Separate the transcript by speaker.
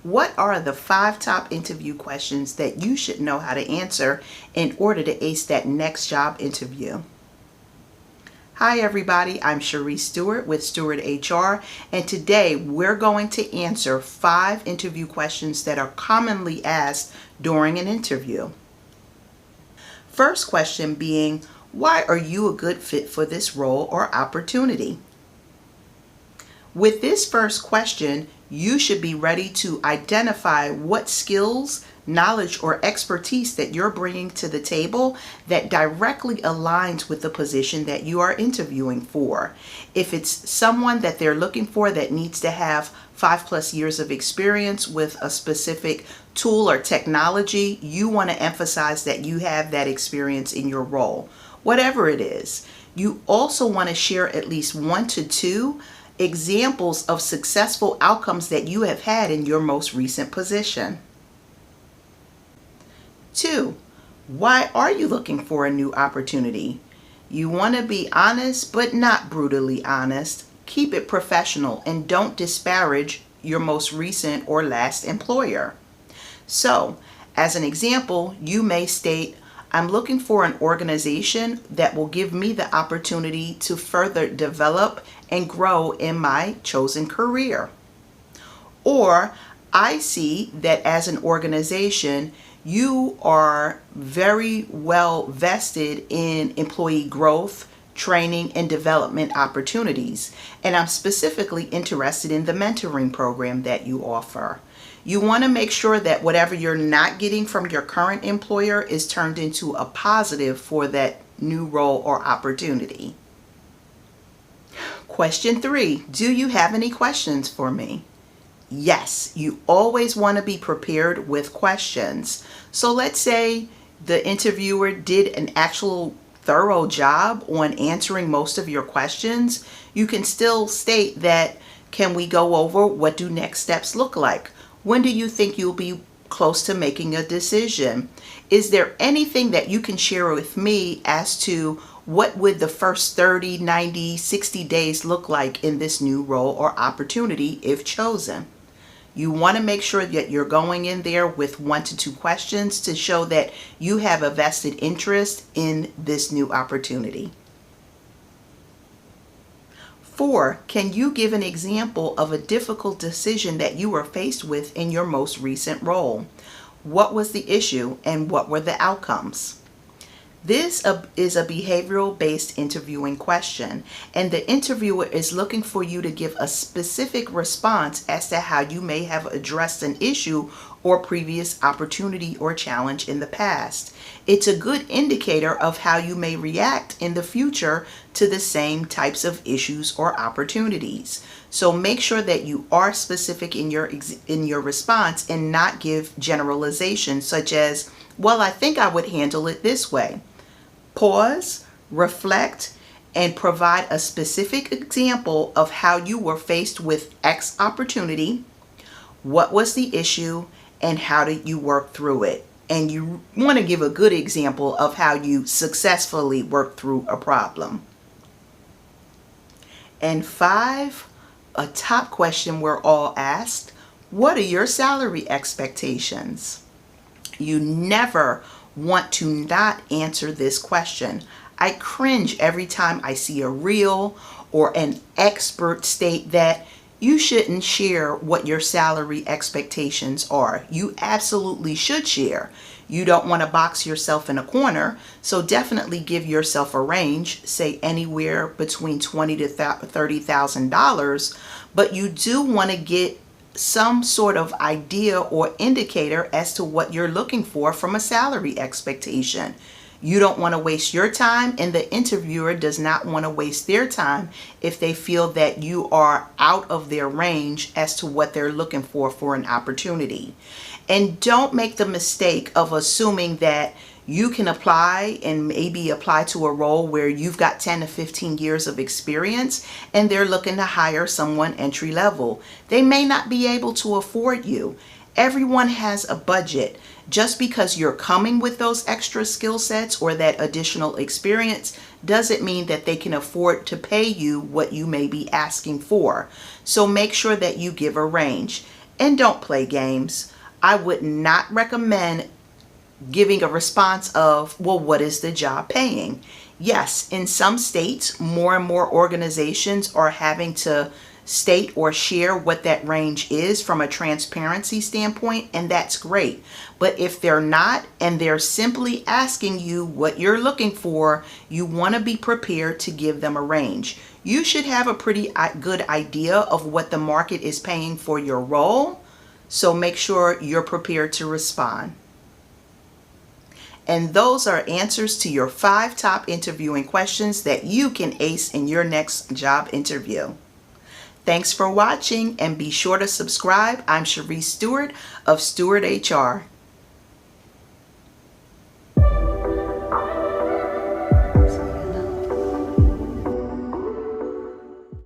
Speaker 1: What are the 5 top interview questions that you should know how to answer in order to ace that next job interview? Hi everybody, I'm Cherise Stewart with Stewart HR, and today we're going to answer 5 interview questions that are commonly asked during an interview. First question being, why are you a good fit for this role or opportunity? With this first question, you should be ready to identify what skills, knowledge, or expertise that you're bringing to the table that directly aligns with the position that you are interviewing for. If it's someone that they're looking for that needs to have 5+ years of experience with a specific tool or technology, you want to emphasize that you have that experience in your role, whatever it is. You also want to share at least 1 to 2 examples of successful outcomes that you have had in your most recent position. 2, why are you looking for a new opportunity? You want to be honest, but not brutally honest. Keep it professional and don't disparage your most recent or last employer. So, as an example, you may state, I'm looking for an organization that will give me the opportunity to further develop and grow in my chosen career. Or, I see that as an organization, you are very well vested in employee growth, training, and development opportunities. And I'm specifically interested in the mentoring program that you offer. You want to make sure that whatever you're not getting from your current employer is turned into a positive for that new role or opportunity. Question 3, do you have any questions for me? Yes, you always want to be prepared with questions. So let's say the interviewer did an actual thorough job on answering most of your questions. You can still state that, can we go over what do next steps look like? When do you think you'll be close to making a decision? Is there anything that you can share with me as to what would the first 30, 90, 60 days look like in this new role or opportunity if chosen? You want to make sure that you're going in there with 1 to 2 questions to show that you have a vested interest in this new opportunity. 4, can you give an example of a difficult decision that you were faced with in your most recent role? What was the issue and what were the outcomes? This is a behavioral-based interviewing question, and the interviewer is looking for you to give a specific response as to how you may have addressed an issue or previous opportunity or challenge in the past. It's a good indicator of how you may react in the future to the same types of issues or opportunities. So make sure that you are specific in your response and not give generalizations such as, well, I think I would handle it this way. Pause, reflect, and provide a specific example of how you were faced with X opportunity, what was the issue, and how did you work through it. And you want to give a good example of how you successfully worked through a problem. And 5, a top question we're all asked, what are your salary expectations? You never want to not answer this question. I cringe every time I see a reel or an expert state that you shouldn't share what your salary expectations are. You absolutely should share. You don't want to box yourself in a corner, so definitely give yourself a range, say anywhere between $20,000 to $30,000, but you do want to get some sort of idea or indicator as to what you're looking for from a salary expectation. You don't want to waste your time, and the interviewer does not want to waste their time if they feel that you are out of their range as to what they're looking for an opportunity. And don't make the mistake of assuming that you can apply and maybe apply to a role where you've got 10 to 15 years of experience and they're looking to hire someone entry level. They may not be able to afford you. Everyone has a budget. Just because you're coming with those extra skill sets or that additional experience doesn't mean that they can afford to pay you what you may be asking for. So make sure that you give a range. And don't play games. I would not recommend giving a response of, well, what is the job paying? Yes, in some states, more and more organizations are having to state or share what that range is from a transparency standpoint, and that's great. But if they're not, and they're simply asking you what you're looking for, you want to be prepared to give them a range. You should have a pretty good idea of what the market is paying for your role, so make sure you're prepared to respond. And those are answers to your 5 top interviewing questions that you can ace in your next job interview. Thanks for watching, and be sure to subscribe. I'm Cherise Stewart of Stewart HR.